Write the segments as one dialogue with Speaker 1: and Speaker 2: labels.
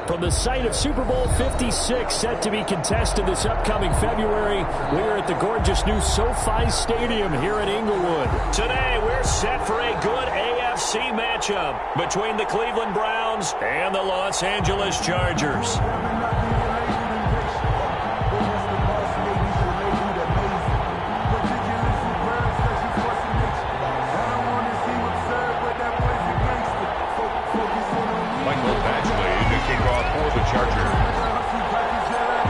Speaker 1: From the site of Super Bowl 56, set to be contested this upcoming February, we're at the gorgeous new SoFi Stadium here in Inglewood. Today, we're set for a good AFC matchup between the Cleveland Browns and the Los Angeles Chargers.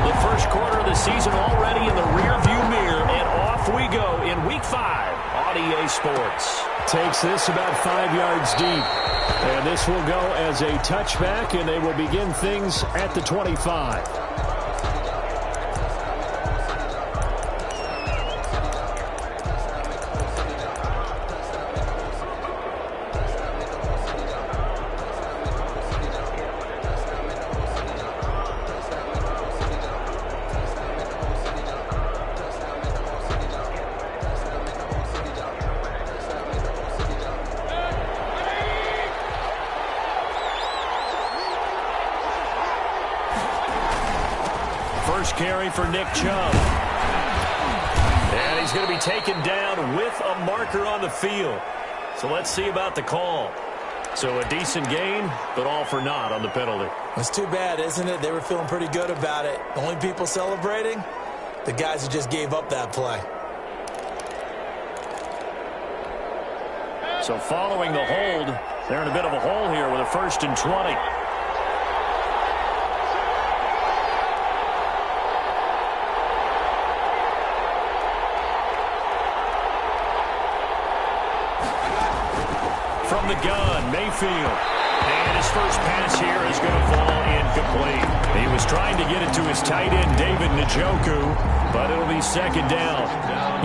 Speaker 1: The first quarter of the season already in the rearview mirror, and off we go in Week 5 on EA Sports. Takes this about 5 yards deep, and this will go as a touchback, and they will begin things at the 25. First carry for Nick Chubb. And he's going to be taken down with a marker on the field. So let's see about the call. So a decent gain, but all for naught on the penalty.
Speaker 2: It's too bad, isn't it? They were feeling pretty good about it. The only people celebrating, the guys who just gave up that play.
Speaker 1: So following the hold, they're in a bit of a hole here with a 1st and 20. From the gun, Mayfield. And his first pass here is going to fall incomplete. He was trying to get it to his tight end, David Njoku, but it'll be 2nd down.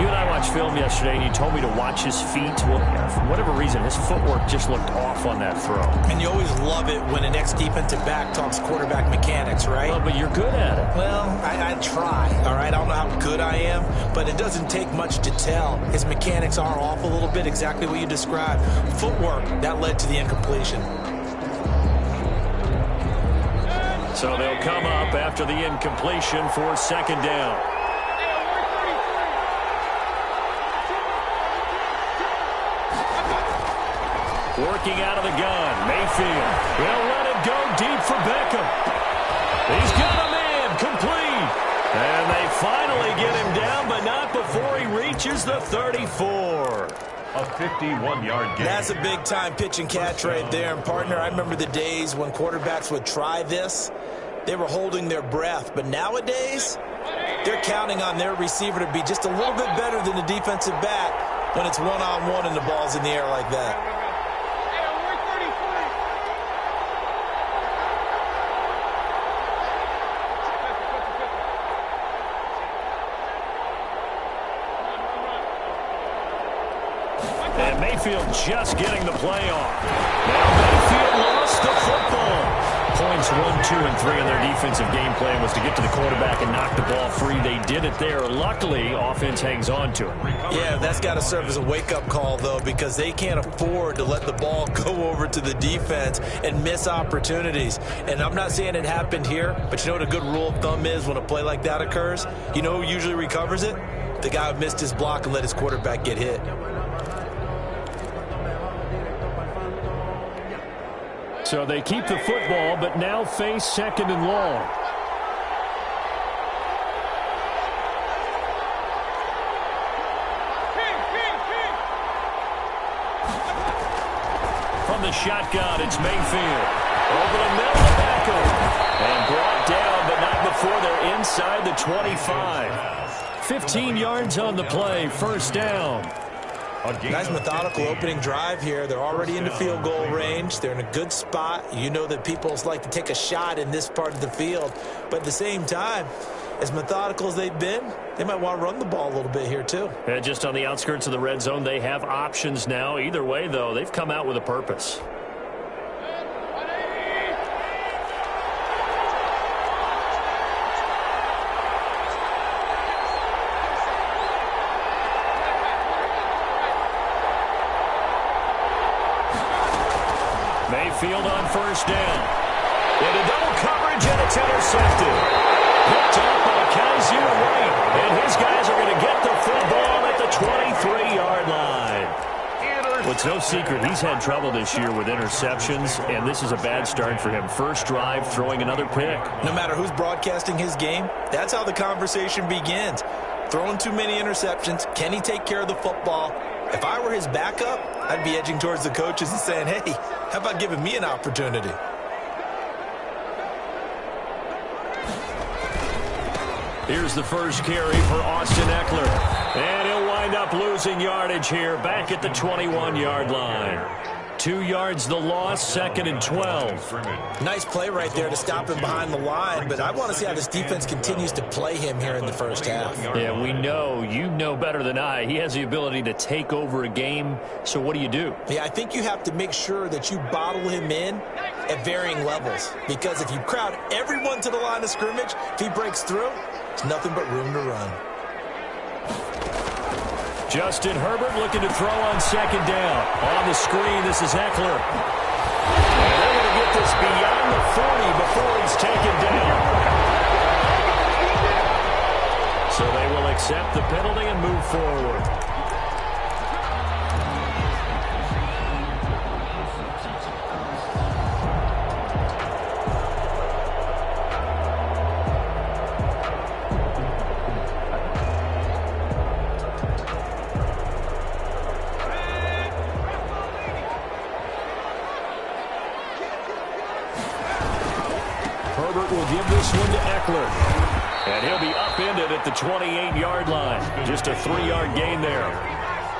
Speaker 1: You and I watched film yesterday, and you told me to watch his feet. Well, for whatever reason, his footwork just looked off on that throw.
Speaker 2: And you always love it when an ex-defensive back talks quarterback mechanics, right?
Speaker 1: Well, but you're good at it.
Speaker 2: Well, I try, all right? I don't know how good I am, but it doesn't take much to tell. His mechanics are off a little bit, exactly what you described. Footwork, that led to the incompletion.
Speaker 1: So they'll come up after the incompletion for 2nd down. Working out of the gun, Mayfield. He'll let it go deep for Beckham. He's got a man, complete. And they finally get him down, but not before he reaches the 34.
Speaker 3: A 51-yard gain.
Speaker 2: That's a big-time pitch and catch right there. And, partner, I remember the days when quarterbacks would try this. They were holding their breath. But nowadays, they're counting on their receiver to be just a little bit better than the defensive back when it's one-on-one and the ball's in the air like that.
Speaker 1: And Mayfield just getting the play off. Now Mayfield lost the football. Points 1, 2, and 3 on their defensive game plan was to get to the quarterback and knock the ball free. They did it there. Luckily, offense hangs on to it.
Speaker 2: Yeah, that's got to serve as a wake-up call, though, because they can't afford to let the ball go over to the defense and miss opportunities. And I'm not saying it happened here, but you know what a good rule of thumb is when a play like that occurs? You know who usually recovers it? The guy who missed his block and let his quarterback get hit.
Speaker 1: So they keep the football, but now face 2nd and long. From the shotgun, it's Mayfield. Over the middle of Beckham. And brought down, but not before they're inside the 25. 15 yards on the play, 1st down.
Speaker 2: Nice methodical opening drive here. They're already into field goal range. They're in a good spot. You know that people like to take a shot in this part of the field. But at the same time, as methodical as they've been, they might want to run the ball a little bit here too.
Speaker 1: Yeah, just on the outskirts of the red zone, they have options now. Either way, though, they've come out with a purpose. Mayfield on 1st down. Into double coverage. It's no secret he's had trouble this year with interceptions, and this is a bad start for him. First drive, throwing another pick.
Speaker 2: No matter who's broadcasting his game, that's how the conversation begins. Throwing too many interceptions. Can he take care of the football? If I were his backup, I'd be edging towards the coaches and saying, hey, how about giving me an opportunity?
Speaker 1: Here's the first carry for Austin Eckler. And he'll wind up losing yardage here, back at the 21-yard line. 2 yards the loss, 2nd and 12.
Speaker 2: Nice play right there to stop him behind the line, but I want to see how this defense continues to play him here in the first half.
Speaker 1: Yeah, we know, you know better than I, he has the ability to take over a game, so what do you do?
Speaker 2: Yeah, I think you have to make sure that you bottle him in at varying levels, because if you crowd everyone to the line of scrimmage, if he breaks through, it's nothing but room to run.
Speaker 1: Justin Herbert looking to throw on 2nd down. On the screen, this is Eckler. And they're going to get this beyond the 40 before he's taken down. So they will accept the penalty and move forward. Will give this one to Eckler. And he'll be upended at the 28-yard line. Just a 3-yard gain there.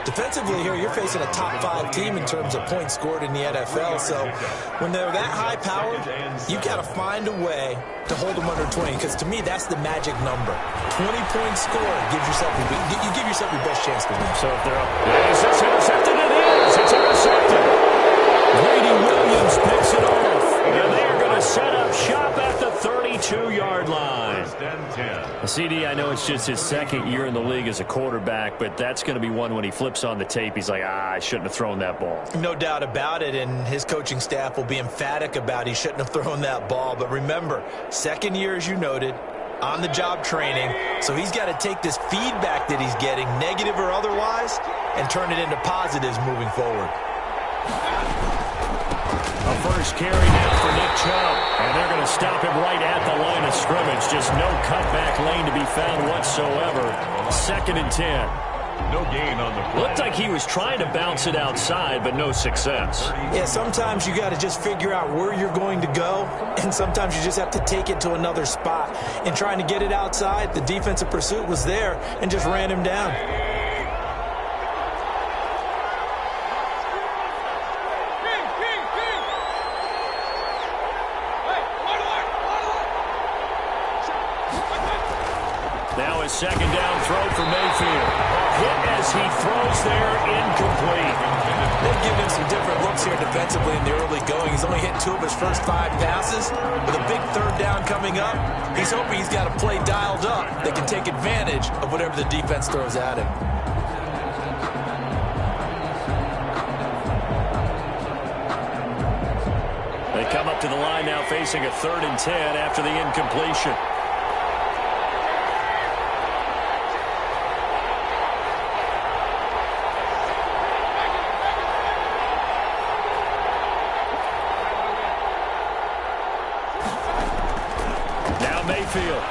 Speaker 2: Defensively here, you're facing a top 5 team in terms of points scored in the NFL. So when they're that high-powered, you got to find a way to hold them under 20. Because to me, that's the magic number. 20 points scored gives yourself you give yourself your best chance to win.
Speaker 1: So if they're up, is this intercepted? It is. It's intercepted. Grady Williams picks it off. And they are going to set up shop at the 32-yard line. CD, I know it's just his 2nd year in the league as a quarterback, but that's going to be one when he flips on the tape, he's like, I shouldn't have thrown that ball.
Speaker 2: No doubt about it, and his coaching staff will be emphatic about he shouldn't have thrown that ball. But remember, 2nd year, as you noted, on-the-job training, so he's got to take this feedback that he's getting, negative or otherwise, and turn it into positives moving forward.
Speaker 1: A first carry now for Nick Chubb. And they're going to stop him right at the line of scrimmage. Just no cutback lane to be found whatsoever. 2nd and 10.
Speaker 3: No gain on the play.
Speaker 1: Looked like he was trying to bounce it outside, but no success.
Speaker 2: Yeah, sometimes you got to just figure out where you're going to go, and sometimes you just have to take it to another spot. And trying to get it outside, the defensive pursuit was there and just ran him down.
Speaker 1: Now his 2nd down throw for Mayfield. Hit as he throws there, incomplete.
Speaker 2: They've given him some different looks here defensively in the early going. He's only hit 2 of his first 5 passes. With a big 3rd down coming up, he's hoping he's got a play dialed up that can take advantage of whatever the defense throws at him.
Speaker 1: They come up to the line now facing a 3rd and 10 after the incompletion. Mayfield.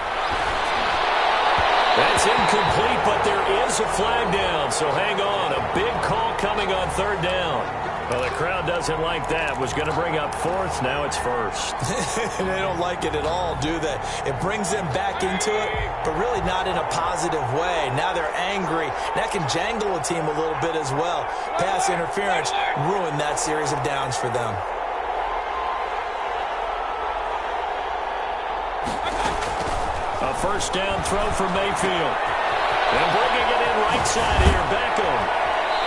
Speaker 1: That's incomplete, but there is a flag down, so hang on. A big call coming on 3rd down. Well, the crowd doesn't like that. Was going to bring up 4th, now it's 1st.
Speaker 2: They don't like it at all, do they? It brings them back into it, but really not in a positive way. Now they're angry. That can jangle a team a little bit as well. Pass interference ruined that series of downs for them.
Speaker 1: A 1st down throw for Mayfield. And bringing it in right side here, Beckham.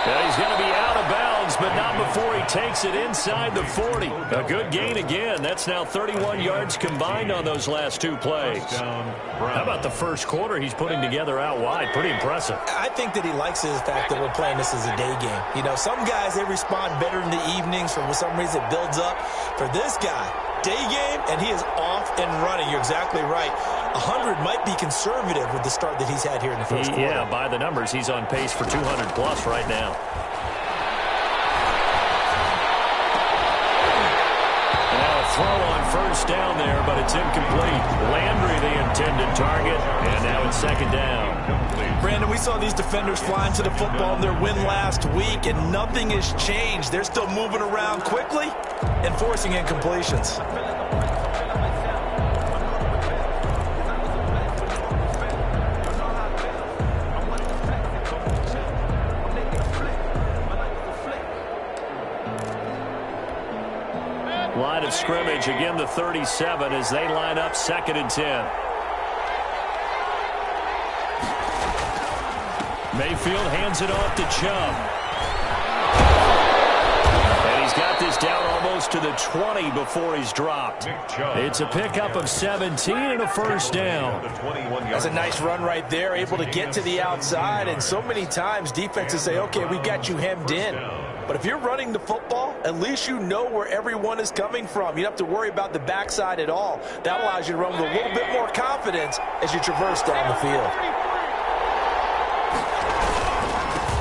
Speaker 1: Yeah, he's going to be out of bounds, but not before he takes it inside the 40. A good gain again. That's now 31 yards combined on those last 2 plays. How about the first quarter he's putting together out wide? Pretty impressive.
Speaker 2: I think that he likes the fact that we're playing this as a day game. You know, some guys, they respond better in the evenings. For some reason, it builds up. For this guy, day game, and he is off and running. You're exactly right. 100 might be conservative with the start that he's had here in the first quarter.
Speaker 1: Yeah, by the numbers, he's on pace for 200 plus right now. throw on first down there, but it's incomplete. Landry, the intended target, and now it's second down.
Speaker 2: Brandon, we saw these defenders flying to the football in their win last week, and nothing has changed. They're still moving around quickly and forcing incompletions.
Speaker 1: Line of scrimmage, again the 37 as they line up 2nd and 10. Mayfield hands it off to Chubb. And he's got this down almost to the 20 before he's dropped. It's a pickup of 17 and a first down.
Speaker 2: That's a nice run right there, able to get to the outside. And so many times defenses say, okay, we got you hemmed in. But if you're running the football, at least you know where everyone is coming from. You don't have to worry about the backside at all. That allows you to run with a little bit more confidence as you traverse down the field.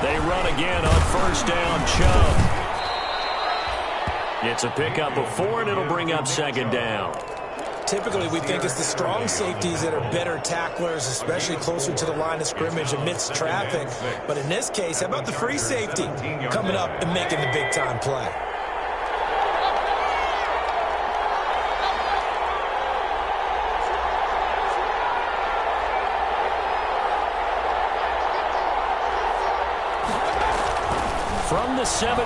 Speaker 1: They run again on first down. Chubb. It's a pickup of 4, and it'll bring up 2nd down.
Speaker 2: Typically, we think it's the strong safeties that are better tacklers, especially closer to the line of scrimmage amidst traffic. But in this case, how about the free safety coming up and making the big-time play?
Speaker 1: From the 17,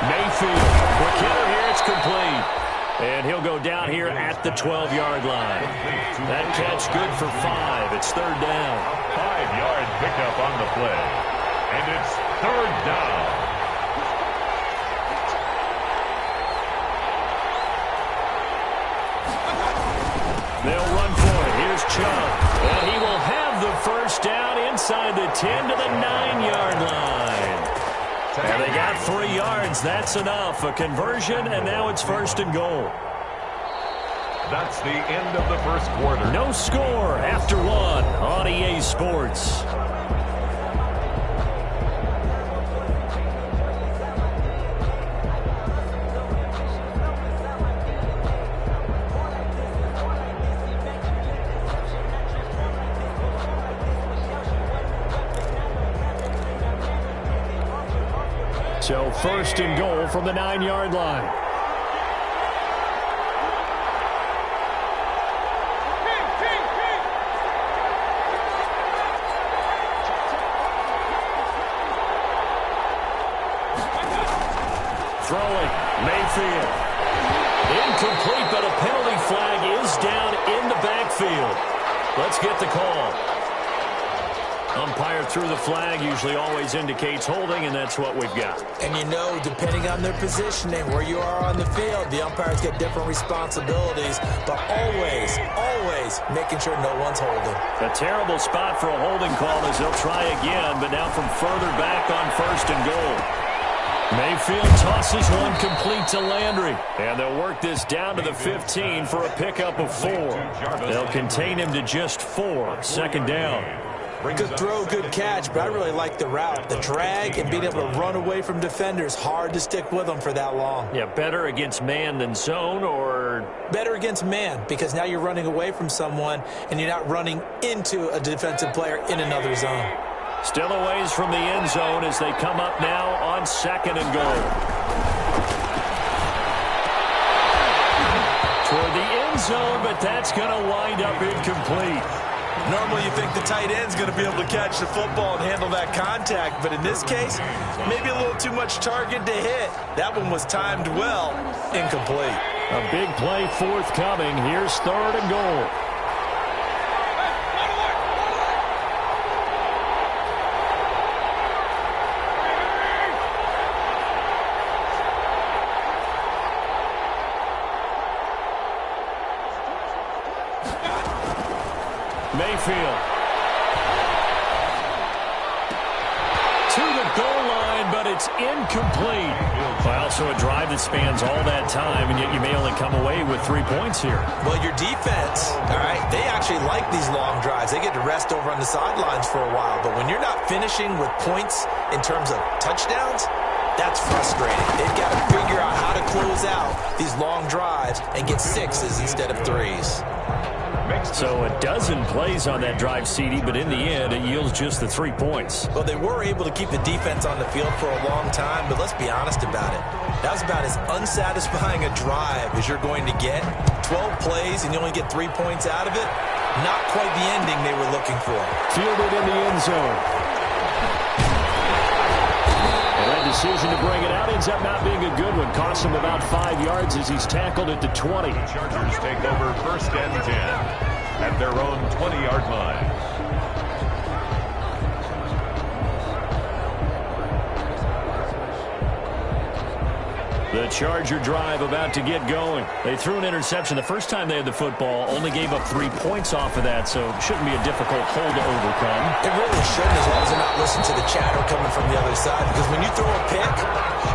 Speaker 1: Mayfield. Quick hitter here, it's complete. And he'll go down here at the 12-yard line. That catch good for 5. It's 3rd down.
Speaker 3: 5-yard pickup on the play. And it's 3rd down.
Speaker 1: They'll run for it. Here's Chubb. And he will have the first down inside the 10 to the 9-yard line. And they got 3 yards. That's enough. A conversion, and now it's 1st and goal.
Speaker 3: That's the end of the first quarter.
Speaker 1: No score after 1 on EA Sports. So 1st and goal from the 9-yard line. Throwing, Mayfield. Incomplete, but a penalty flag is down in the backfield. Let's get the call. Umpire threw the flag, usually always indicates holding, and that's what we've got.
Speaker 2: And you know, depending on their positioning, where you are on the field, the umpires get different responsibilities, but always, always making sure no one's holding.
Speaker 1: A terrible spot for a holding call as they'll try again, but now from further back on 1st and goal. Mayfield tosses one complete to Landry. And they'll work this down to the 15 for a pickup of 4. They'll contain him to just 4. 2nd down.
Speaker 2: Good throw, good catch, but I really like the route. The drag and being able to run away from defenders, hard to stick with them for that long.
Speaker 1: Yeah, better against man than zone, or?
Speaker 2: Better against man, because now you're running away from someone and you're not running into a defensive player in another zone.
Speaker 1: Still a ways from the end zone as they come up now on 2nd and goal. Toward the end zone, but that's going to wind up incomplete.
Speaker 2: Normally you think the tight end's going to be able to catch the football and handle that contact, but in this case, maybe a little too much target to hit. That one was timed well, incomplete.
Speaker 1: A big play forthcoming. Here's 3rd and goal. Mayfield. To the goal line, but it's incomplete. Well, also a drive that spans all that time, and yet you may only come away with 3 points here.
Speaker 2: Well, your defense, all right, they actually like these long drives. They get to rest over on the sidelines for a while, but when you're not finishing with points in terms of touchdowns, That's frustrating. They've got to figure out how to close out these long drives and get sixes instead of threes.
Speaker 1: So a dozen plays on that drive, CD, but in the end, it yields just the 3 points.
Speaker 2: Well, they were able to keep the defense on the field for a long time, but let's be honest about it. That was about as unsatisfying a drive as you're going to get. 12 plays and you only get 3 points out of it. Not quite the ending they were looking for.
Speaker 1: Fielded in the end zone. And that decision to bring it out ends up not being a good one. Costs him about 5 yards as he's tackled at the 20.
Speaker 3: The Chargers take over 1st and 10 at their own 20-yard line.
Speaker 1: The Charger drive about to get going. They threw an interception the first time they had the football, only gave up 3 points off of that, so it shouldn't be a difficult hole to overcome.
Speaker 2: It really shouldn't, as long as they're not listening to the chatter coming from the other side, because when you throw a pick,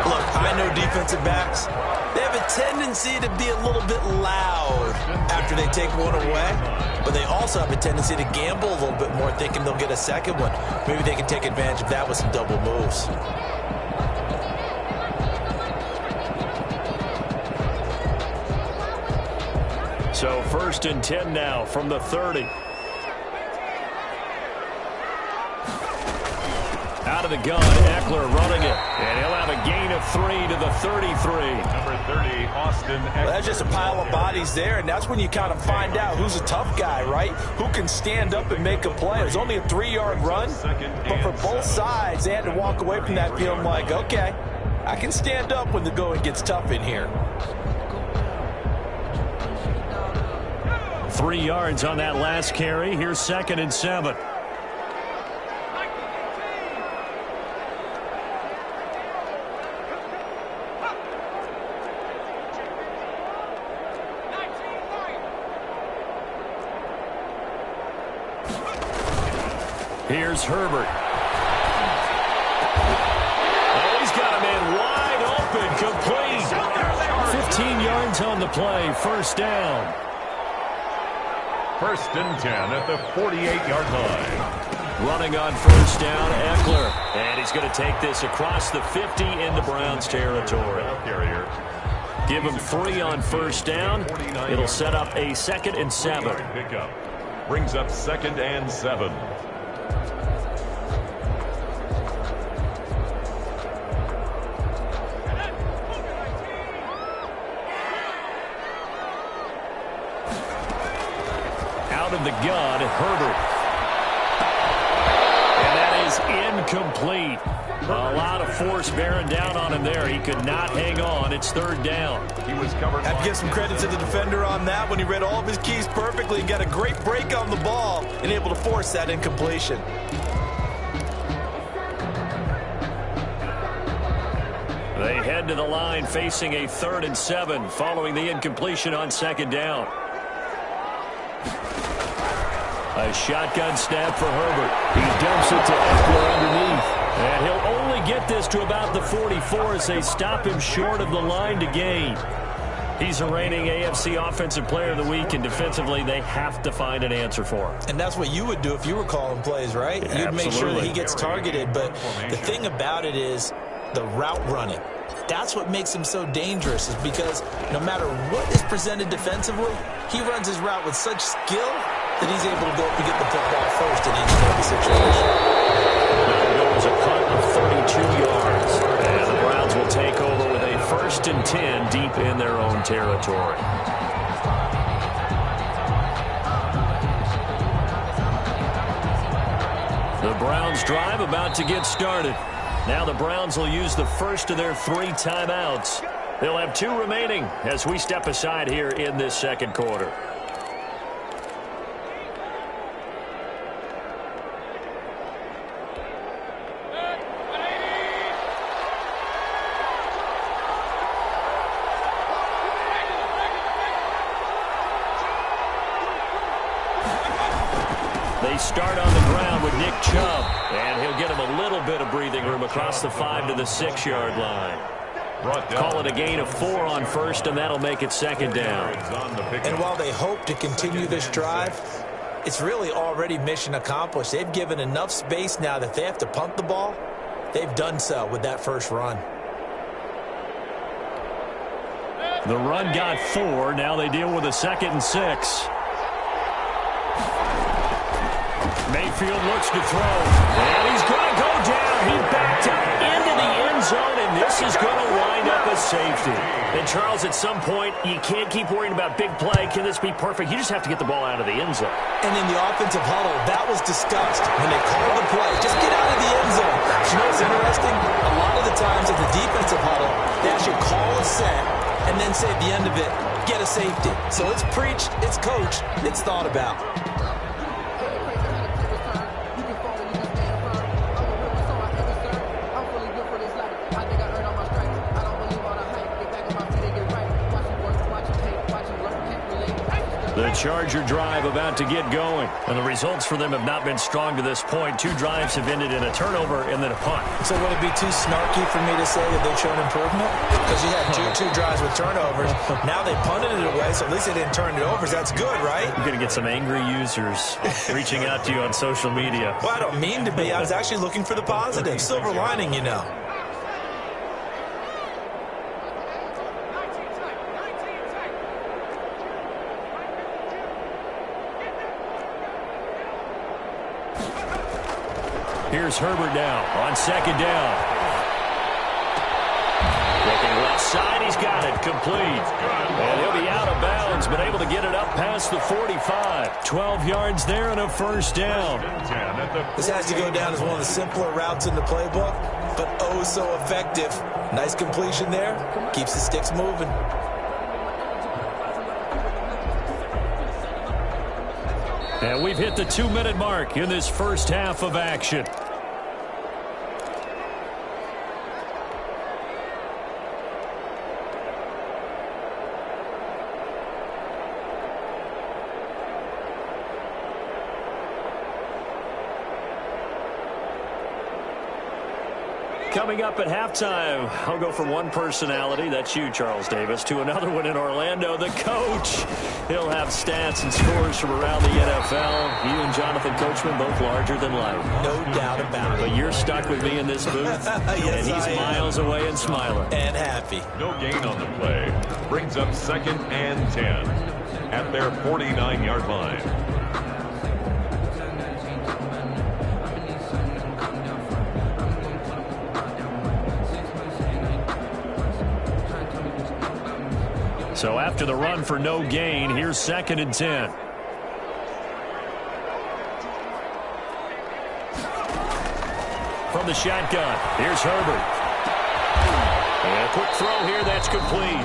Speaker 2: look, I know defensive backs, they have a tendency to be a little bit loud after they take one away, but they also have a tendency to gamble a little bit more, thinking they'll get a second one. Maybe they can take advantage of that with some double moves.
Speaker 1: So 1st and 10 now from the 30. Out of the gun, Eckler running it. And he'll have a gain of 3 to the 33.
Speaker 3: Number 30, Austin Eckler.
Speaker 2: Well, that's just a pile of bodies there, and that's when you kind of find out who's a tough guy, right? Who can stand up and make a play. It was only a 3-yard run, but for both sides, they had to walk away from that feeling like, okay, I can stand up when the going gets tough in here.
Speaker 1: 3 yards on that last carry. Here's 2nd and 7. Here's Herbert. Oh, he's got a man wide open, complete. 15 yards on the play, 1st down.
Speaker 3: 1st and 10 at the 48-yard line.
Speaker 1: Running on 1st down, Eckler. And he's going to take this across the 50 into Browns territory. Give him 3 on 1st down. It'll set up a 2nd and 7.
Speaker 3: Pickup brings up 2nd and 7.
Speaker 1: Out of the gun, Herbert. And that is incomplete. A lot of force bearing down on him there. He could not hang on. It's 3rd down.
Speaker 3: He was covered.
Speaker 2: Have to give some credit to the defender on that when he read all of his keys perfectly and got a great break on the ball and able to force that incompletion.
Speaker 1: They head to the line facing a 3rd and 7 following the incompletion on 2nd down. A shotgun snap for Herbert. He dumps it to Eckler underneath. And he'll only get this to about the 44 as they stop him short of the line to gain. He's a reigning AFC Offensive Player of the Week, and defensively they have to find an answer for him.
Speaker 2: And that's what you would do if you were calling plays, right? You'd make sure that he gets targeted. But the thing about it is the route running. That's what makes him so dangerous, is because no matter what is presented defensively, he runs his route with such skill that he's able to go up and get the football first in each and every situation.
Speaker 1: Now goes a punt of 32 yards. And the Browns will take over with a 1st and 10 deep in their own territory. The Browns drive about to get started. Now the Browns will use the first of their 3 timeouts. They'll have 2 remaining as we step aside here in this 2nd quarter. They start on the ground with Nick Chubb, and he'll get him a little bit of breathing room across the 5 to the 6-yard line. Call it a gain of 4 on 1st, and that'll make it 2nd down.
Speaker 2: And while they hope to continue this drive, it's really already mission accomplished. They've given enough space now that they have to punt the ball. They've done so with that first run.
Speaker 1: The run got 4. Now they deal with a 2nd and 6. Mayfield looks to throw, and he's going to go down. He backed up into the end zone, and this is going to wind up a safety. And, Charles, at some point, you can't keep worrying about big play. Can this be perfect? You just have to get the ball out of the end zone.
Speaker 2: And in the offensive huddle, that was discussed when they called the play. Just get out of the end zone. But you know what's interesting? A lot of the times at the defensive huddle, they actually call a set and then say at the end of it, get a safety. So it's preached, it's coached, it's thought about.
Speaker 1: The Charger drive about to get going. And the results for them have not been strong to this point. 2 drives have ended in a turnover and then a punt.
Speaker 2: So would it be too snarky for me to say that they've shown improvement? Because you had two drives with turnovers. Now they punted it away, so at least they didn't turn it over. So that's good, right?
Speaker 1: You're going to get some angry users reaching out to you on social media.
Speaker 2: Well, I don't mean to be. I was actually looking for the positive. Silver lining, you know.
Speaker 1: Here's Herbert now on 2nd down. Looking left side, he's got it complete. And he'll be out of bounds, but able to get it up past the 45. 12 yards there and a 1st down.
Speaker 2: This has to go down as one of the simpler routes in the playbook, but oh so effective. Nice completion there. Keeps the sticks moving.
Speaker 1: And we've hit the 2-minute mark in this first half of action. Coming up at halftime, I'll go from one personality, that's you, Charles Davis, to another one in Orlando, the coach. He'll have stats and scores from around the NFL. You and Jonathan Coachman, both larger than life.
Speaker 2: No doubt about it.
Speaker 1: But you're stuck with me in this booth,
Speaker 2: yes,
Speaker 1: and he's miles away and smiling.
Speaker 2: And happy.
Speaker 3: No gain on the play. Brings up 2nd and 10 at their 49-yard line.
Speaker 1: So after the run for no gain, here's 2nd and 10. From the shotgun, here's Herbert. And a quick throw here, that's complete.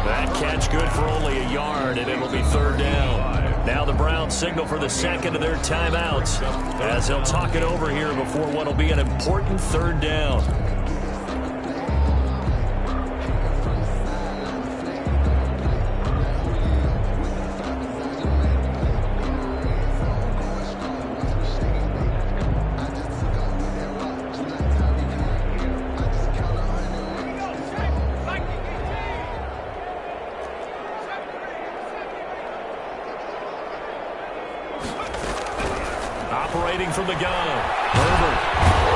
Speaker 1: That catch good for only a yard, and it'll be 3rd down. Now the Browns signal for the 2nd of their timeouts as they'll talk it over here before what will be an important 3rd down. Operating from the gun, Herbert.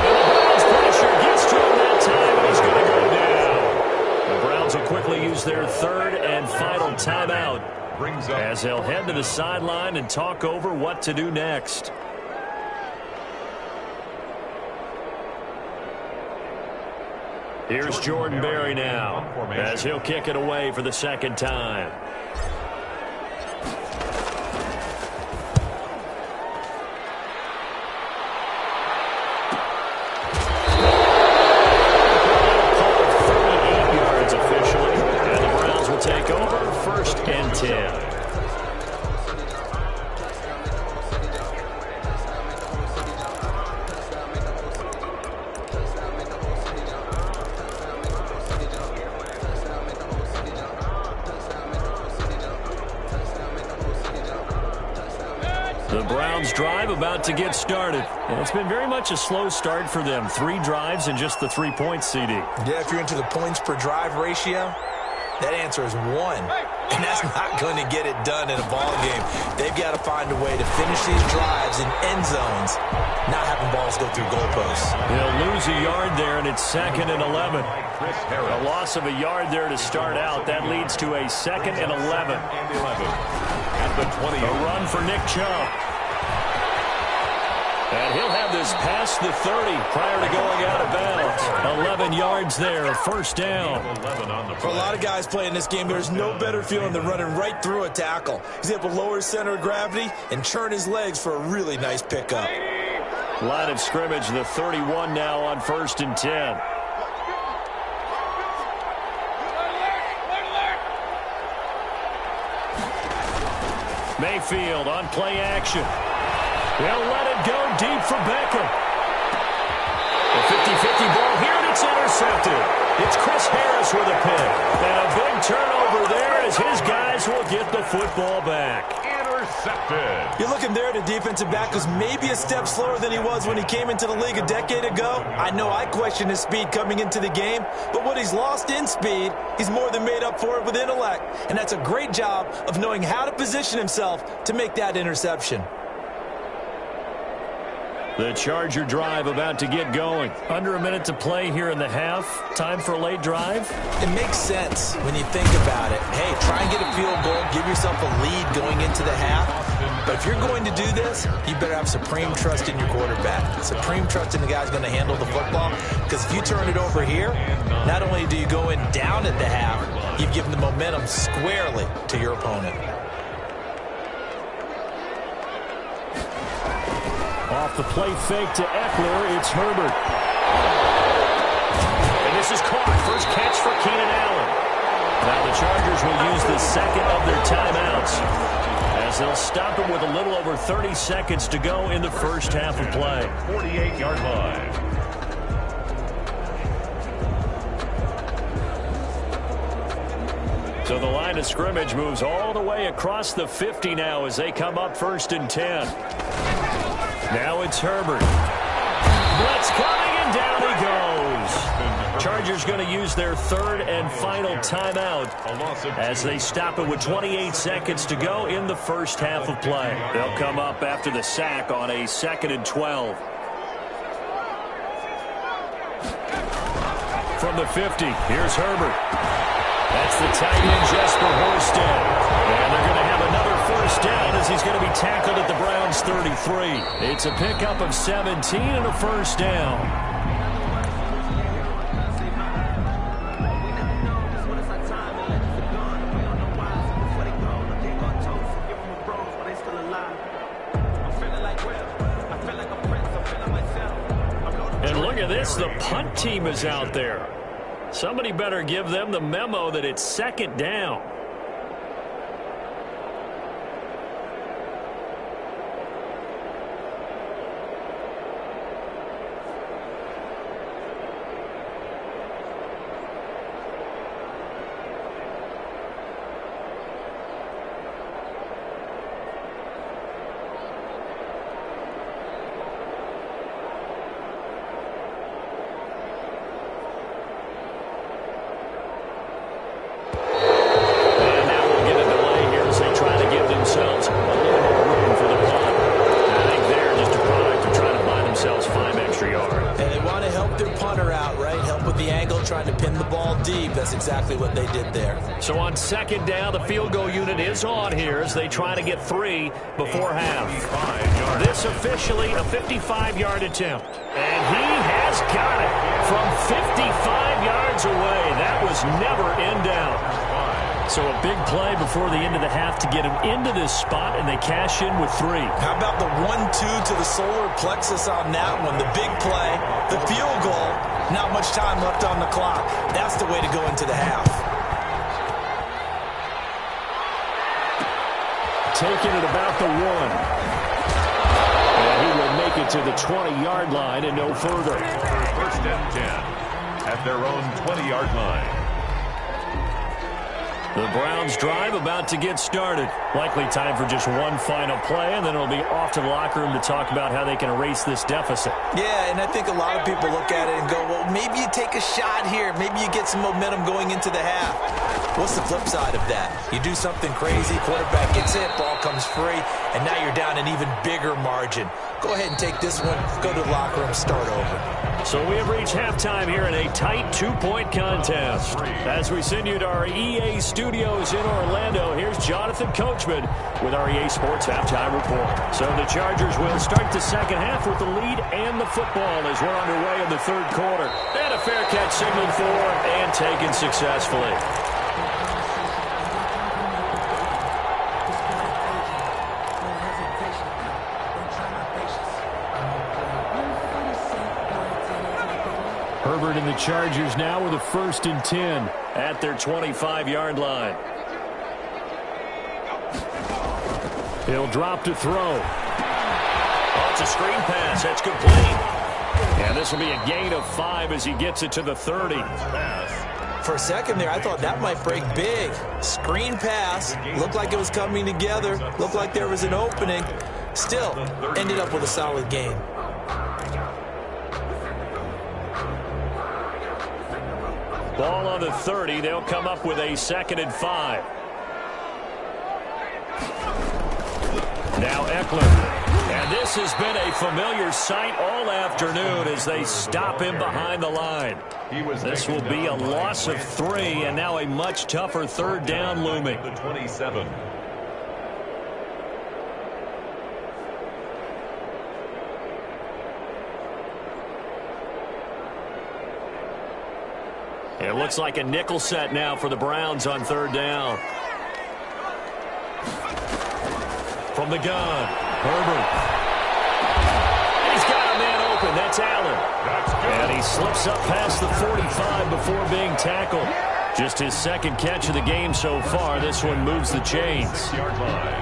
Speaker 1: And the Browns pressure gets to him that time, and he's going to go down. The Browns will quickly use their 3rd and final timeout as they'll head to the sideline and talk over what to do next. Here's Jordan Berry now as he'll kick it away for the 2nd time. Take over 1st and 10. The Browns drive about to get started. And it's been very much a slow start for them. 3 drives and just the 3 points, CD.
Speaker 2: Yeah, if you're into the points per drive ratio, that answer is 1. And that's not going to get it done in a ball game. They've got to find a way to finish these drives in end zones, not having balls go through goalposts.
Speaker 1: They'll lose a yard there, and it's 2nd and 11. A loss of a yard there to start out. That leads to a 2nd and 11.
Speaker 3: At the 20.
Speaker 1: A run for Nick Chubb. And he'll have this past the 30 prior to going out of bounds. 11 yards there, first down.
Speaker 2: For a lot of guys playing this game, there's no better feeling than running right through a tackle. He's able to lower his center of gravity and churn his legs for a really nice pickup.
Speaker 1: Line of scrimmage, the 31 now on 1st and 10. Mayfield on play action. They'll let it go deep for Beckham. A 50-50 ball here, and it's intercepted. It's Chris Harris with a pick. And a big turnover there as his guys will get the football back.
Speaker 3: Intercepted.
Speaker 2: You're looking there, the defensive back was maybe a step slower than he was when he came into the league a decade ago. I know I questioned his speed coming into the game, but what he's lost in speed, he's more than made up for it with intellect. And that's a great job of knowing how to position himself to make that interception.
Speaker 1: The Charger drive about to get going. Under a minute to play here in the half. Time for a late drive.
Speaker 2: It makes sense when you think about it. Hey, try and get a field goal. Give yourself a lead going into the half. But if you're going to do this, you better have supreme trust in your quarterback. Supreme trust in the guy's going to handle the football. Because if you turn it over here, not only do you go in down at the half, you've given the momentum squarely to your opponent.
Speaker 1: Off the play fake to Eckler, it's Herbert. And this is caught. First catch for Keenan Allen. Now the Chargers will use the second of their timeouts as they'll stop him with a little over 30 seconds to go in the first half of play.
Speaker 3: 48-yard line.
Speaker 1: So the line of scrimmage moves all the way across the 50 now as they come up 1st and 10. Now it's Herbert. Blitz coming, and down he goes. Chargers going to use their 3rd and final timeout as they stop it with 28 seconds to go in the first half of play. They'll come up after the sack on a 2nd and 12. From the 50, here's Herbert. That's the tight end, Jesper Horsted. And they're going to have another first down as he's going to be tackled at the Browns' 33. It's a pickup of 17 and a first down. And look at this, the punt team is out there. Somebody better give them the memo that it's 2nd down.
Speaker 2: Exactly what they did there.
Speaker 1: So on 2nd down, the field goal unit is on here as they try to get 3 before half. This officially a 55-yard attempt. And he has got it from 55 yards away. That was never in doubt. So a big play before the end of the half to get him into this spot, and they cash in with 3.
Speaker 2: How about the 1-2 to the solar plexus on that one? The big play, the field goal, not much time left on the clock. That's the way to go into the half.
Speaker 1: Taking it about the 1. And he will make it to the 20-yard line and no further.
Speaker 3: 1st and 10 at their own 20-yard line.
Speaker 1: The Browns drive about to get started. Likely time for just one final play, and then it'll be off to the locker room to talk about how they can erase this deficit.
Speaker 2: Yeah, and I think a lot of people look at it and go, well, maybe you take a shot here. Maybe you get some momentum going into the half. What's the flip side of that? You do something crazy, quarterback gets hit, ball comes free, and now you're down an even bigger margin. Go ahead and take this one, go to the locker room, start over.
Speaker 1: So we have reached halftime here in a tight 2-point contest. As we send you to our EA studios in Orlando, here's Jonathan Coachman with our EA Sports Halftime Report. So the Chargers will start the second half with the lead and the football as we're underway in the third quarter. And a fair catch signaled for and taken successfully. Herbert and the Chargers now with a 1st and 10 at their 25-yard line. He'll drop to throw. Oh, it's a screen pass. That's complete. And this will be a gain of 5 as he gets it to the 30.
Speaker 2: For a second there, I thought that might break big. Screen pass. Looked like it was coming together. Looked like there was an opening. Still, ended up with a solid gain.
Speaker 1: Ball on the 30. They'll come up with a 2nd and 5. Now Eckler. And this has been a familiar sight all afternoon as they stop him behind the line. This will be a loss of 3, and now a much tougher 3rd down looming.
Speaker 3: The 27.
Speaker 1: It looks like a nickel set now for the Browns on 3rd down. From the gun, Herbert. He's got a man open. That's Allen. And he slips up past the 45 before being tackled. Just his 2nd catch of the game so far. This one moves the chains.
Speaker 3: 6-yard line.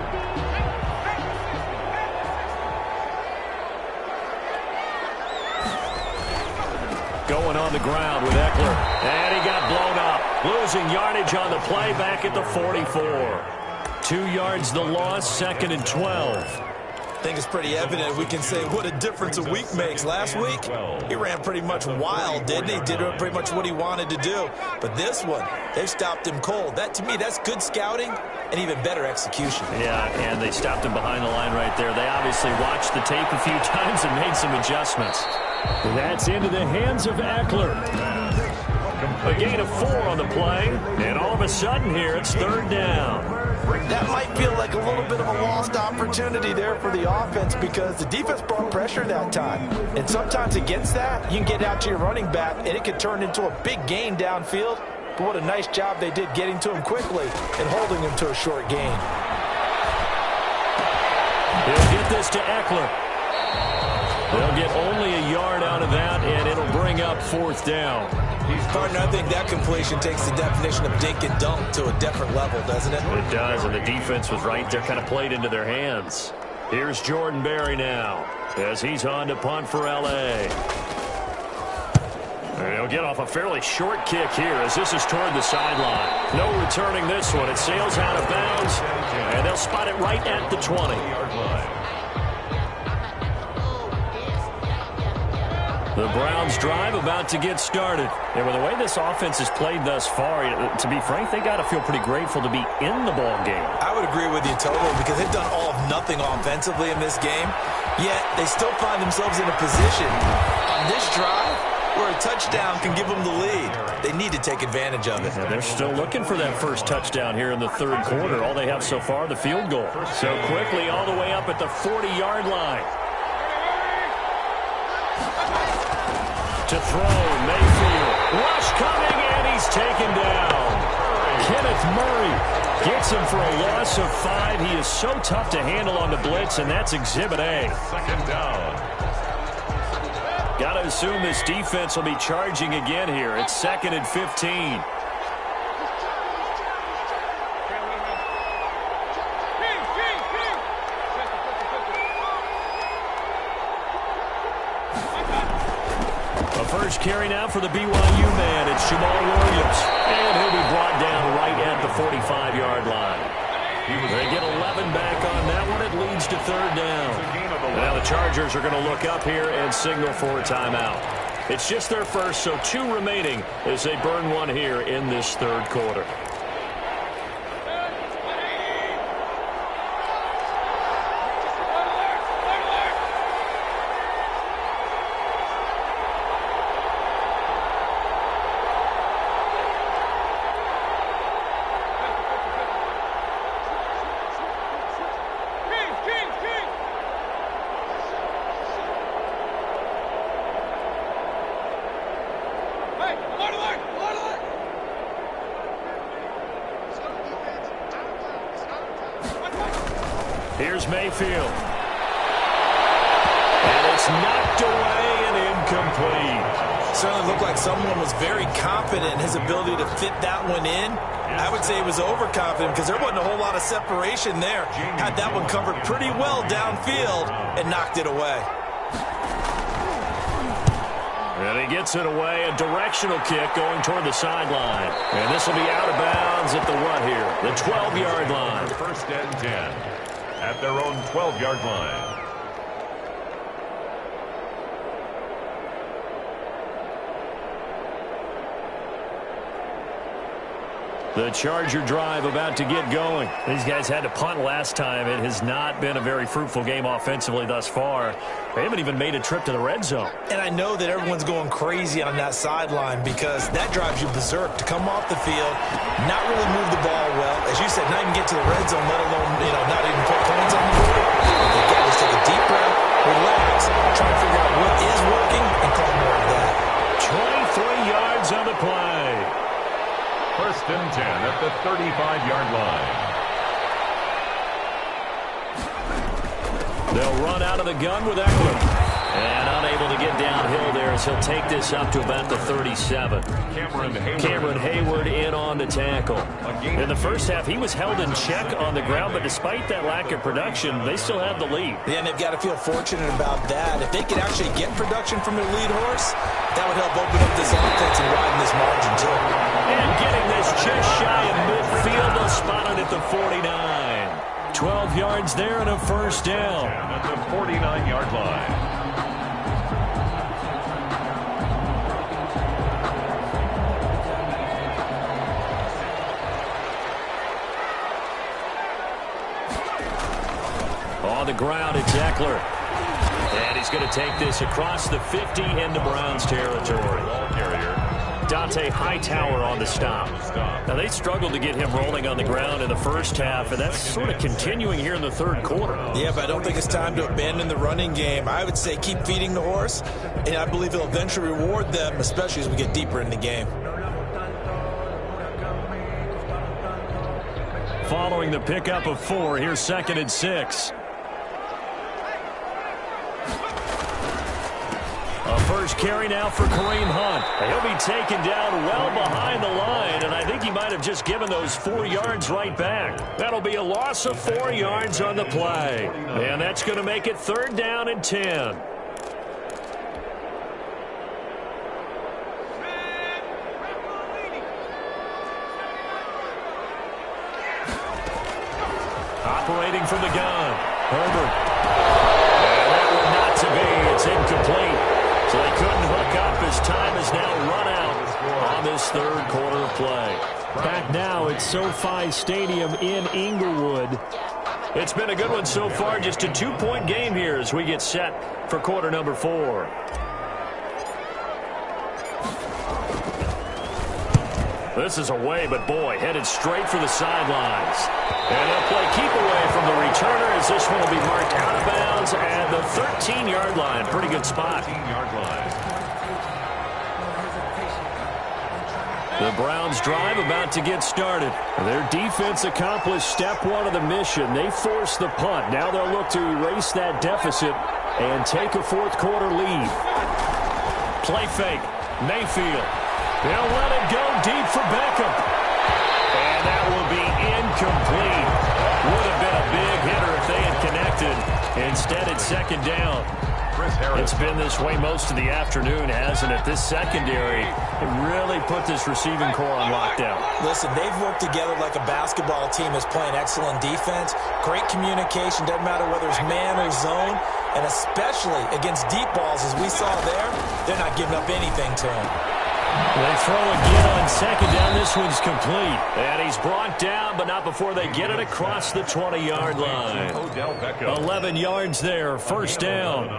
Speaker 1: Going on the ground with Eckler. And he got blown up. Losing yardage on the play back at the 44. 2 yards the loss, 2nd and 12.
Speaker 2: I think it's pretty evident we can say what a difference a week makes. Last week, he ran pretty much wild, didn't he? Did pretty much what he wanted to do. But this one, they've stopped him cold. That, to me, that's good scouting and even better execution.
Speaker 1: Yeah, and they stopped him behind the line right there. They obviously watched the tape a few times and made some adjustments. That's into the hands of Eckler. A gain of 4 on the play, and all of a sudden here it's 3rd down.
Speaker 2: That might feel like a little bit of a lost opportunity there for the offense because the defense brought pressure that time. And sometimes against that, you can get out to your running back, and it could turn into a big gain downfield. But what a nice job they did getting to him quickly and holding him to a short gain.
Speaker 1: He'll get this to Eckler. They'll get only a yard out of that, and it'll bring up 4th down.
Speaker 2: Partner, I think that completion takes the definition of dink and dunk to a different level, doesn't it?
Speaker 1: It does, and the defense was right there, kind of played into their hands. Here's Jordan Berry now as he's on to punt for L.A. And he'll get off a fairly short kick here as this is toward the sideline. No returning this one. It sails out of bounds, and they'll spot it right at the 20. The Browns drive about to get started. And with the way this offense has played thus far, to be frank, they got to feel pretty grateful to be in the ball game.
Speaker 2: I would agree with you totally because they've done all of nothing offensively in this game, yet they still find themselves in a position on this drive where a touchdown can give them the lead. They need to take advantage of it.
Speaker 1: And they're still looking for that first touchdown here in the 3rd quarter. All they have so far, the field goal. So quickly all the way up at the 40-yard line. To throw, Mayfield. Rush coming, and he's taken down. Kenneth Murray gets him for a loss of 5. He is so tough to handle on the blitz, and that's Exhibit A.
Speaker 3: 2nd down.
Speaker 1: Got to assume this defense will be charging again here. It's 2nd and 15. First carry now for the BYU man. It's Jamal Williams. And he'll be brought down right at the 45-yard line. They get 11 back on that one. It leads to 3rd down. Now the Chargers are going to look up here and signal for a timeout. It's just their first, so 2 remaining as they burn one here in this 3rd quarter. Here's Mayfield. And it's knocked away and incomplete.
Speaker 2: Certainly looked like someone was very confident in his ability to fit that one in. I would say he was overconfident because there wasn't a whole lot of separation there. Had that one covered pretty well downfield and knocked it away.
Speaker 1: And he gets it away, a directional kick going toward the sideline. And this will be out of bounds at the what here? The 12-yard line.
Speaker 3: First and 10 at their own 12-yard line.
Speaker 1: The Charger drive about to get going. These guys had to punt last time. It has not been a very fruitful game offensively thus far. They haven't even made a trip to the red zone.
Speaker 2: And I know that everyone's going crazy on that sideline because that drives you berserk to come off the field, not really move the ball well. As you said, not even get to the red zone, let alone, not even put points on the board. They've got to just take a deep breath, relax, try to figure out what is working, and call more of that.
Speaker 1: 23 yards on the play.
Speaker 3: First and 10 at the 35-yard line.
Speaker 1: They'll run out of the gun with Eckler. And unable to get downhill there as he'll take this up to about the 37. Cameron Hayward in on the tackle. In the first half, he was held in check on the ground, but despite that lack of production, they still have the lead.
Speaker 2: Yeah, and they've got to feel fortunate about that. If they could actually get production from their lead horse, that would help open up this offense and widen this margin, too.
Speaker 1: And getting this just shy of midfield, they'll spot it at the 49. 12 yards there and a first down.
Speaker 3: At the 49-yard line.
Speaker 1: On the ground, it's Eckler. And he's going to take this across the 50 into Browns territory. Dante Hightower on the stop. Now, they struggled to get him rolling on the ground in the first half, and that's sort of continuing here in the third quarter.
Speaker 2: Yeah, but I don't think it's time to abandon the running game. I would say keep feeding the horse, and I believe he'll eventually reward them, especially as we get deeper in the game.
Speaker 1: Following the pickup of 4, here's 2nd and 6. A first carry now for Kareem Hunt. He'll be taken down well behind the line, and I think he might have just given those 4 yards right back. That'll be a loss of 4 yards on the play. And that's going to make it 3rd down and 10. Operating from the gun, Herbert. And that one not to be. It's incomplete. So they couldn't hook up as time has now run out on this third quarter of play. Back now at SoFi Stadium in Inglewood. It's been a good one so far. Just a 2-point game here as we get set for quarter number 4. This is away, but boy, headed straight for the sidelines. And they'll play keep away from the returner as this one will be marked out of bounds at the 13-yard line. Pretty good spot.
Speaker 3: 13-yard line.
Speaker 1: The Browns drive about to get started. Their defense accomplished step 1 of the mission. They forced the punt. Now they'll look to erase that deficit and take a fourth quarter lead. Play fake. Mayfield. They'll let it go deep for Beckham. And that will be incomplete. Would have been a big hitter if they had connected. Instead, it's 2nd down. It's been this way most of the afternoon, hasn't it? This secondary really put this receiving core on lockdown.
Speaker 2: Listen, they've worked together like a basketball team that's playing excellent defense. Great communication. Doesn't matter whether it's man or zone. And especially against deep balls, as we saw there, they're not giving up anything to them.
Speaker 1: They throw again on 2nd down. This one's complete. And he's brought down, but not before they get it across the 20-yard line. 11 yards there, 1st down.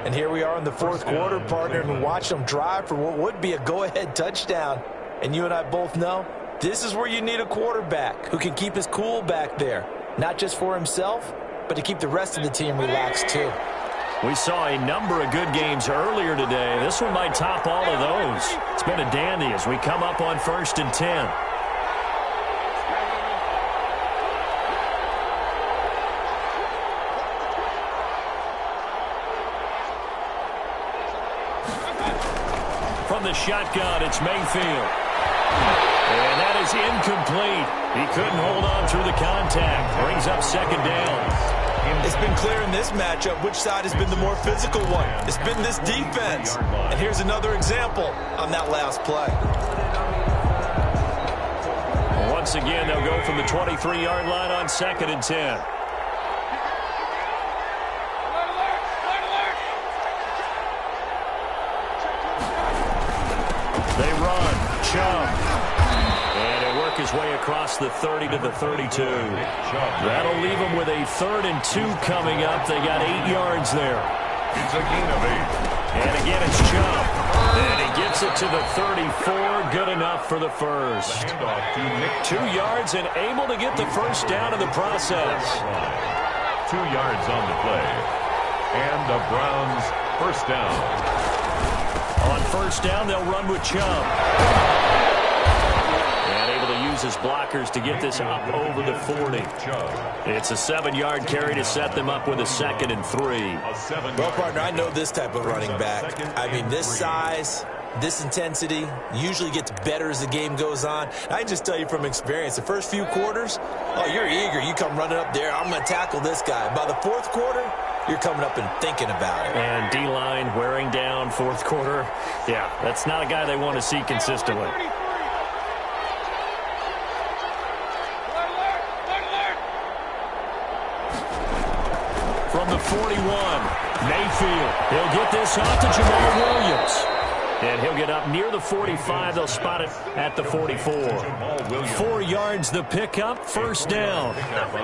Speaker 2: And here we are in the fourth quarter, partner, and watch them drive for what would be a go-ahead touchdown. And you and I both know this is where you need a quarterback who can keep his cool back there. Not just for himself, but to keep the rest of the team relaxed too.
Speaker 1: We saw a number of good games earlier today. This one might top all of those. It's been a dandy as we come up on 1st and 10. from the shotgun. It's Mayfield. And that is incomplete. He couldn't hold on through the contact. Brings up second down.
Speaker 2: It's been clear in this matchup which side has been the more physical one. It's been this defense. And here's another example on that last play.
Speaker 1: Once again, they'll go from the 23-yard line on 2nd and 10. They run. Chubb. And he'll work his way across the 30 to the 32. That'll leave them with a 3rd and 2 coming up. They got 8 yards there.
Speaker 3: It's a gain of 8.
Speaker 1: And again, it's Chubb. And he gets it to the 34. Good enough for the first. 2 yards and able to get the first down in the process.
Speaker 3: 2 yards on the play. And the Browns first down.
Speaker 1: On first down, they'll run with Chubb. And able to use his blockers to get this up over the 40. It's a 7-yard carry to set them up with a 2nd and 3.
Speaker 2: Well, partner, I know this type of running back. I mean, this size, this intensity usually gets better as the game goes on. I can just tell you from experience, the first few quarters, oh, you're eager. You come running up there, I'm going to tackle this guy. By the 4th quarter, you're coming up and thinking about it.
Speaker 1: And D-line wearing down 4th quarter. Yeah, that's not a guy they want to see consistently. From the 41, Mayfield. He'll get this off to Jamal Williams. And he'll get up near the 45. They'll spot it at the 44. 4 yards the pickup, first down.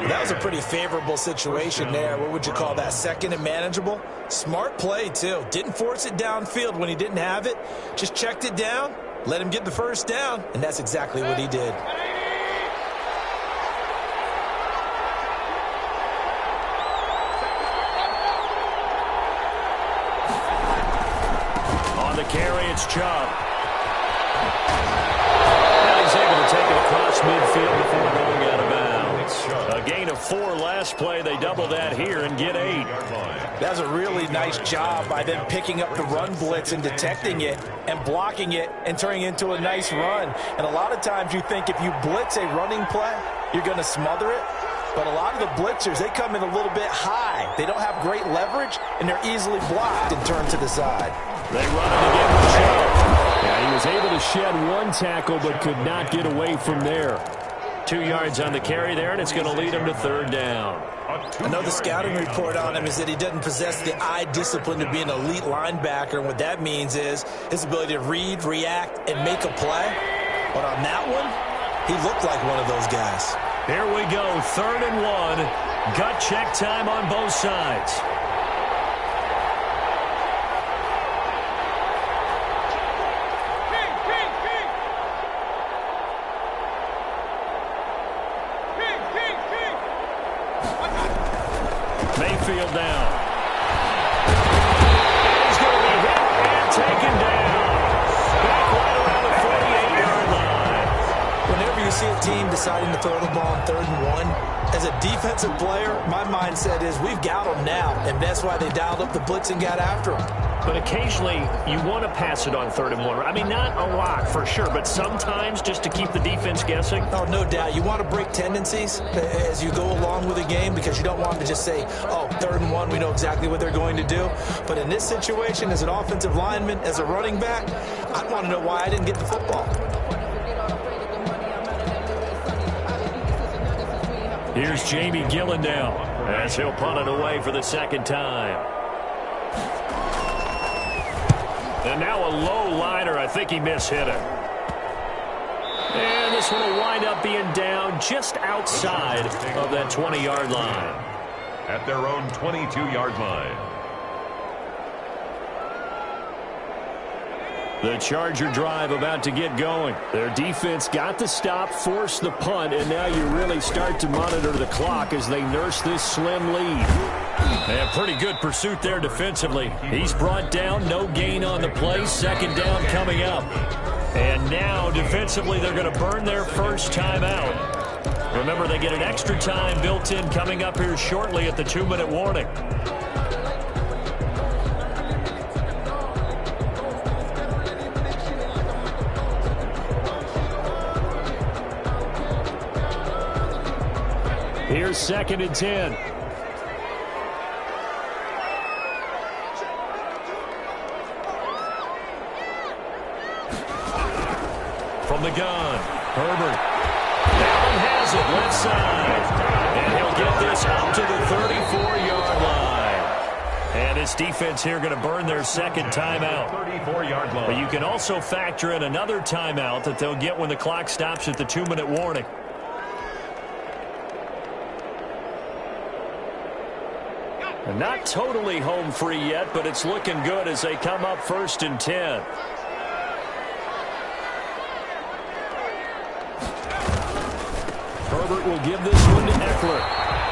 Speaker 2: That was a pretty favorable situation there. What would you call that? 2nd and manageable? Smart play, too. Didn't force it downfield when he didn't have it. Just checked it down, let him get the first down, and that's exactly what he did.
Speaker 1: Carry, it's Chubb. And he's able to take it across midfield before going out of bounds. A gain of 4 last play. They double that here and get 8.
Speaker 2: That was a really nice job by them picking up the run blitz and detecting it and blocking it and turning it into a nice run. And a lot of times you think if you blitz a running play, you're going to smother it. But a lot of the blitzers, they come in a little bit high. They don't have great leverage, and they're easily blocked and turned to the side.
Speaker 1: They run it again with Chubb. Yeah, he was able to shed 1 tackle but could not get away from there. 2 yards on the carry there, and it's going to lead him to 3rd down.
Speaker 2: Another scouting report on him is that he doesn't possess the eye discipline to be an elite linebacker. And what that means is his ability to read, react, and make a play. But on that one, he looked like one of those guys.
Speaker 1: Here we go, 3rd and 1. Gut check time on both sides. Mayfield down. He's going to be hit and taken down. Back right around the 48-yard line.
Speaker 2: Whenever you see a team deciding to throw the ball on 3rd and 1, as a defensive player, my mindset is we've got them now, and that's why they dialed up the blitz and got after them.
Speaker 1: But occasionally, you want to pass it on 3rd and 1. I mean, not a lot, for sure, but sometimes just to keep the defense guessing.
Speaker 2: Oh, no doubt. You want to break tendencies as you go along with a game because you don't want them to just say, oh, 3rd and 1, we know exactly what they're going to do. But in this situation, as an offensive lineman, as a running back, I want to know why I didn't get the football.
Speaker 1: Here's Jamie Gillen now as he'll punt it away for the 2nd time. And now a low liner. I think he mishit it. And this one will wind up being down just outside of that 20-yard line.
Speaker 3: At their own 22-yard line.
Speaker 1: The Charger drive about to get going. Their defense got the stop, forced the punt, and now you really start to monitor the clock as they nurse this slim lead. And pretty good pursuit there defensively. He's brought down, no gain on the play, 2nd down coming up. And now defensively they're going to burn their first time out. Remember, they get an extra time built in coming up here shortly at the 2-minute warning. Here's 2nd and 10. From the gun, Herbert. Allen has it left side. And he'll get this up to the 34-yard line. And this defense here going to burn their 2nd timeout.
Speaker 3: 34-yard line.
Speaker 1: But you can also factor in another timeout that they'll get when the clock stops at the 2-minute warning. And not totally home free yet, but it's looking good as they come up 1st and 10. Herbert will give this one to Eckler.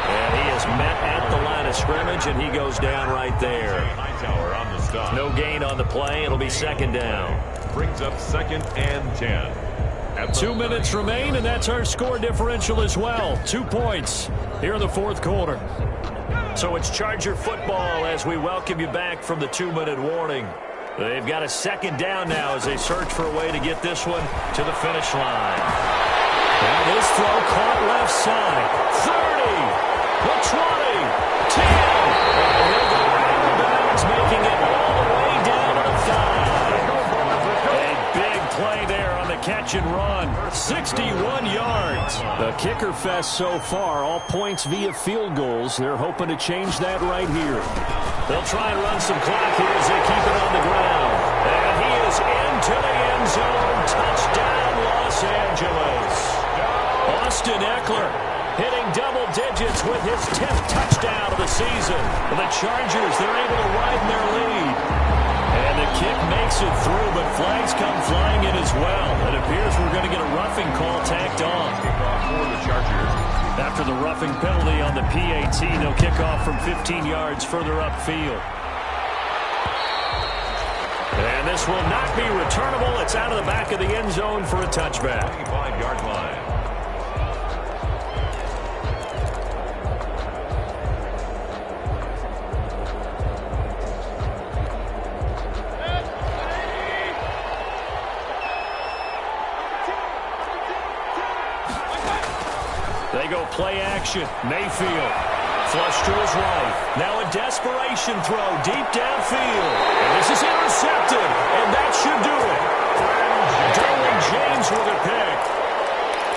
Speaker 1: And he is met at the line of scrimmage, and he goes down right there.
Speaker 3: Hightower on the stop.
Speaker 1: No gain on the play. It'll be 2nd down.
Speaker 3: Brings up 2nd and 10.
Speaker 1: 2 minutes remain, and that's our score differential as well. 2 points here in the 4th quarter. So it's Charger football as we welcome you back from the 2-minute warning. They've got a 2nd down now as they search for a way to get this one to the finish line. Now this throw caught left side. 30, the 20, 10. And he'll go out of bounds, making it all the way down to the 5. A big play there on the catch and run. 61 yards. The kicker fest so far, all points via field goals. They're hoping to change that right here. They'll try and run some clock here as they keep it on the ground. And he is into the end zone. Touchdown, Los Angeles. Austin Eckler hitting double digits with his 10th touchdown of the season. The Chargers, they're able to widen their lead. And the kick makes it through, but flags come flying in as well. It appears we're going to get a roughing call tacked on.
Speaker 3: For the Chargers.
Speaker 1: After the roughing penalty on the PAT, they'll kick off from 15 yards further upfield. And this will not be returnable. It's out of the back of the end zone for a touchback.
Speaker 3: 25-yard line.
Speaker 1: They go play action. Mayfield. Flush to his right. Now a desperation throw deep downfield. And this is intercepted. And that should do it. Derwin James with a pick.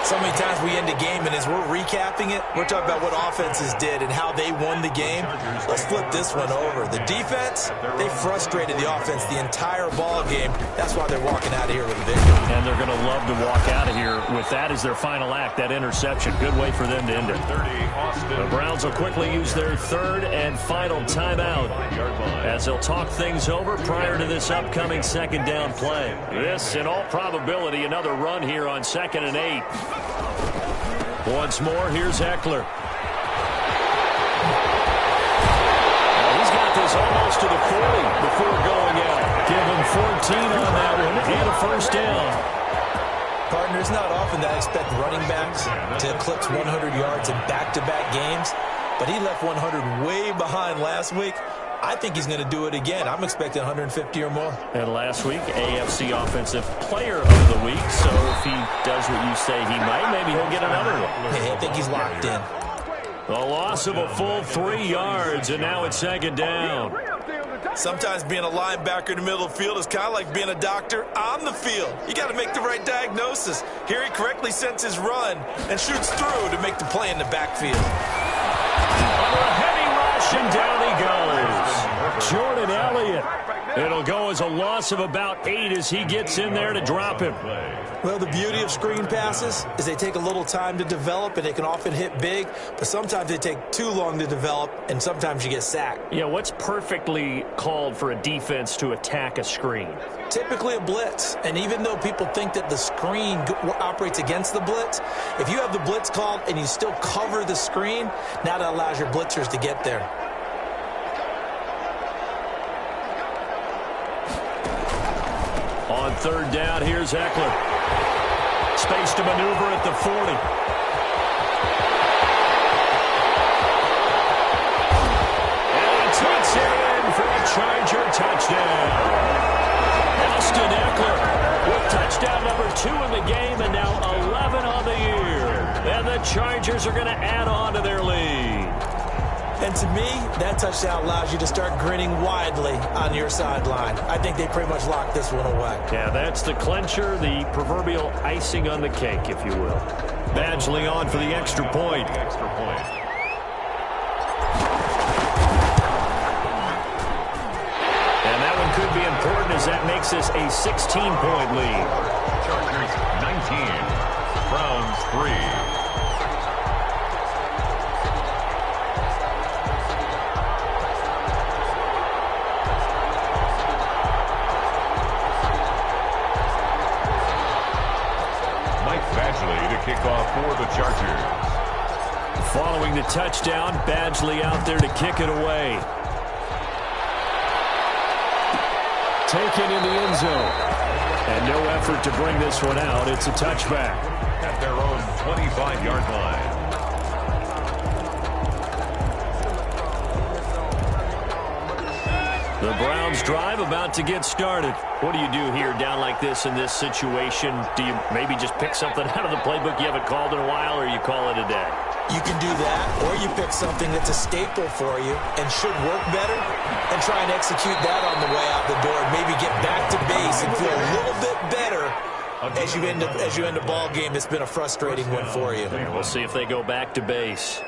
Speaker 2: So many times we end a game, and as we're recapping it, we're talking about what offenses did and how they won the game. Let's flip this one over. The defense, they frustrated the offense the entire ball game. That's why they're walking out of here with a victory.
Speaker 1: And they're going to love to walk out of here with that as their final act, that interception. Good way for them to end it.
Speaker 3: 30, Austin.
Speaker 1: The Browns will quickly use their 3rd and final timeout as they'll talk things over prior to this upcoming 2nd down play. This, in all probability, another run here on 2nd and 8. Once more, here's Eckler. He's got this almost to the 40 before going out. Give him 14 on that one and a 1st down.
Speaker 2: Partner, it's not often that I expect running backs to eclipse 100 yards in back-to-back games, but he left 100 way behind last week. I think he's going to do it again. I'm expecting 150 or more.
Speaker 1: And last week, AFC Offensive Player of the Week. So if he does what you say he might, maybe he'll get another one.
Speaker 2: Yeah, I think he's locked in.
Speaker 1: A loss of a full 3 yards, and now it's 2nd down.
Speaker 2: Sometimes being a linebacker in the middle of the field is kind of like being a doctor on the field. You got to make the right diagnosis. Here he correctly sends his run and shoots through to make the play in the backfield.
Speaker 1: Under a heavy rush, and down he goes. Jordan Elliott. It'll go as a loss of about 8 as he gets in there to drop him.
Speaker 2: Well, the beauty of screen passes is they take a little time to develop, and they can often hit big, but sometimes they take too long to develop, and sometimes you get sacked.
Speaker 1: Yeah, what's perfectly called for a defense to attack a screen?
Speaker 2: Typically a blitz, and even though people think that the screen operates against the blitz, if you have the blitz called and you still cover the screen, now that allows your blitzers to get there.
Speaker 1: On 3rd down, here's Eckler. Space to maneuver at the 40. And he takes it in for a Charger touchdown. Austin Eckler with touchdown number 2 in the game, and now 11 on the year. And the Chargers are going to add on to their lead.
Speaker 2: And to me, that touchdown allows you to start grinning widely on your sideline. I think they pretty much locked this one away.
Speaker 1: Yeah, that's the clincher, the proverbial icing on the cake, if you will. Badgley on for the extra point. And that one could be important as that makes this a 16-point lead.
Speaker 3: Chargers 19, Browns 3. Kickoff for the Chargers.
Speaker 1: Following the touchdown, Badgley out there to kick it away. Taken in the end zone. And no effort to bring this one out. It's a touchback.
Speaker 3: At their own 25-yard line.
Speaker 1: The Browns drive about to get started. What do you do here down like this in this situation? Do you maybe just pick something out of the playbook you haven't called in a while, or you call it a day?
Speaker 2: You can do that, or you pick something that's a staple for you and should work better and try and execute that on the way out the door and maybe get back to base and feel a little bit better as you end a ball game that's been a frustrating one for you.
Speaker 1: And we'll see if they go back to base.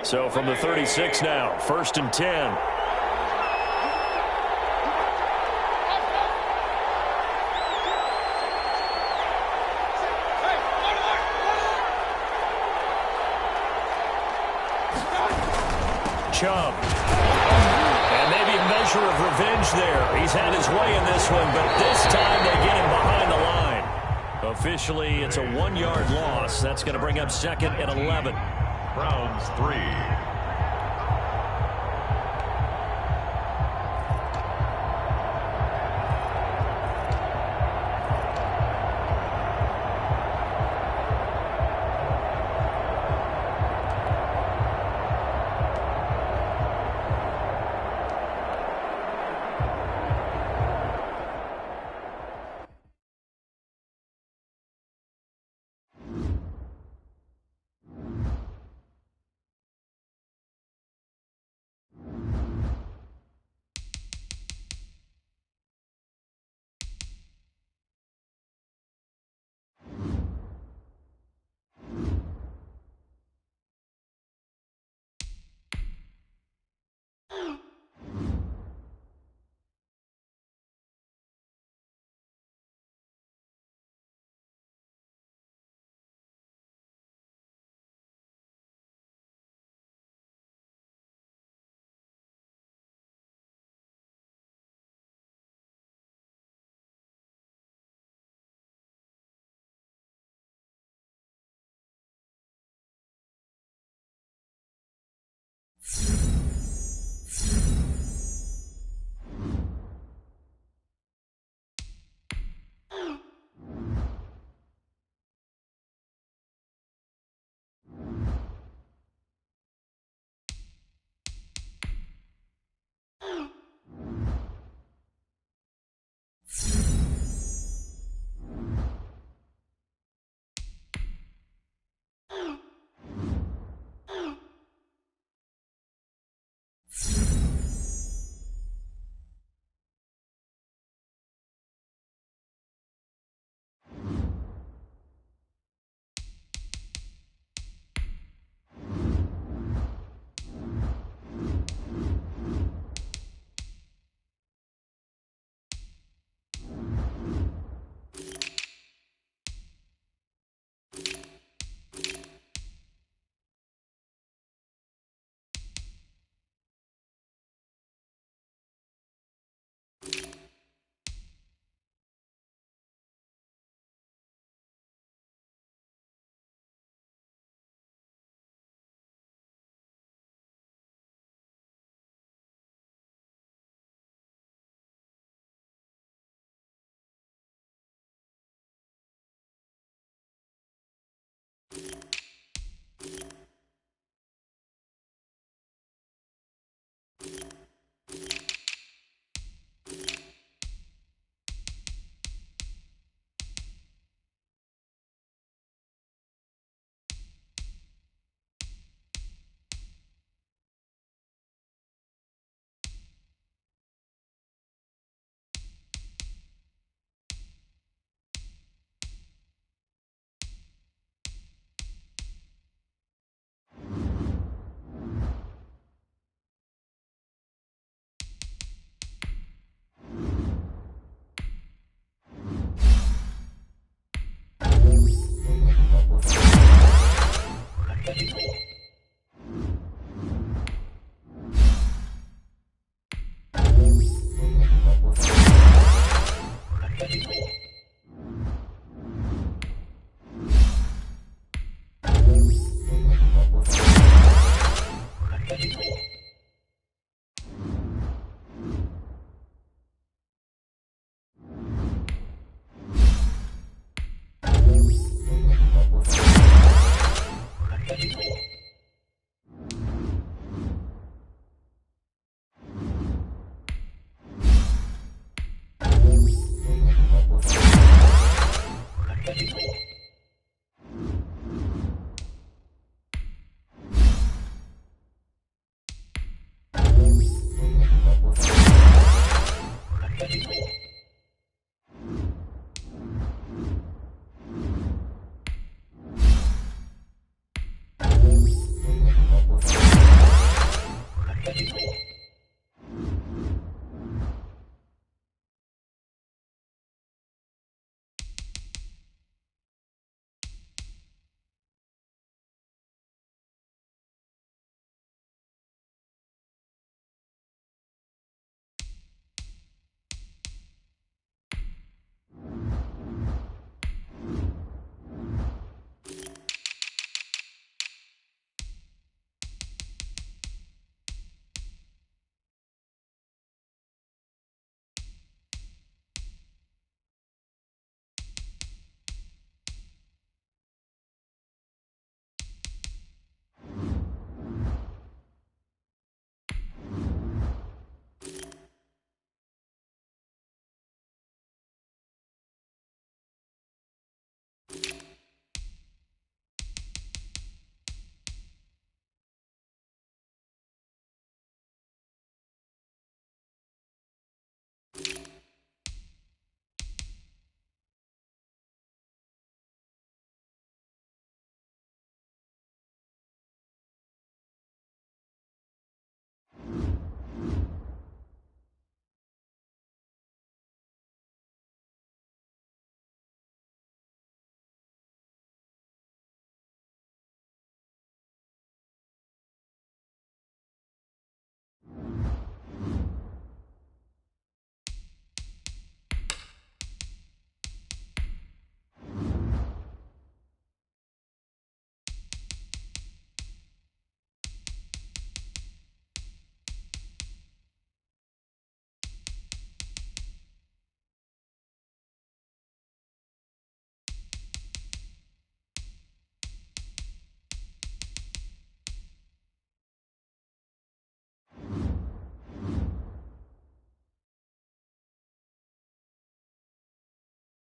Speaker 1: So from the 36 now, 1st and 10. Chubb. And maybe a measure of revenge there. He's had his way in this one, but this time they get him behind the line. Officially, it's a 1-yard loss. That's going to bring up 2nd and 11.
Speaker 3: Browns 3.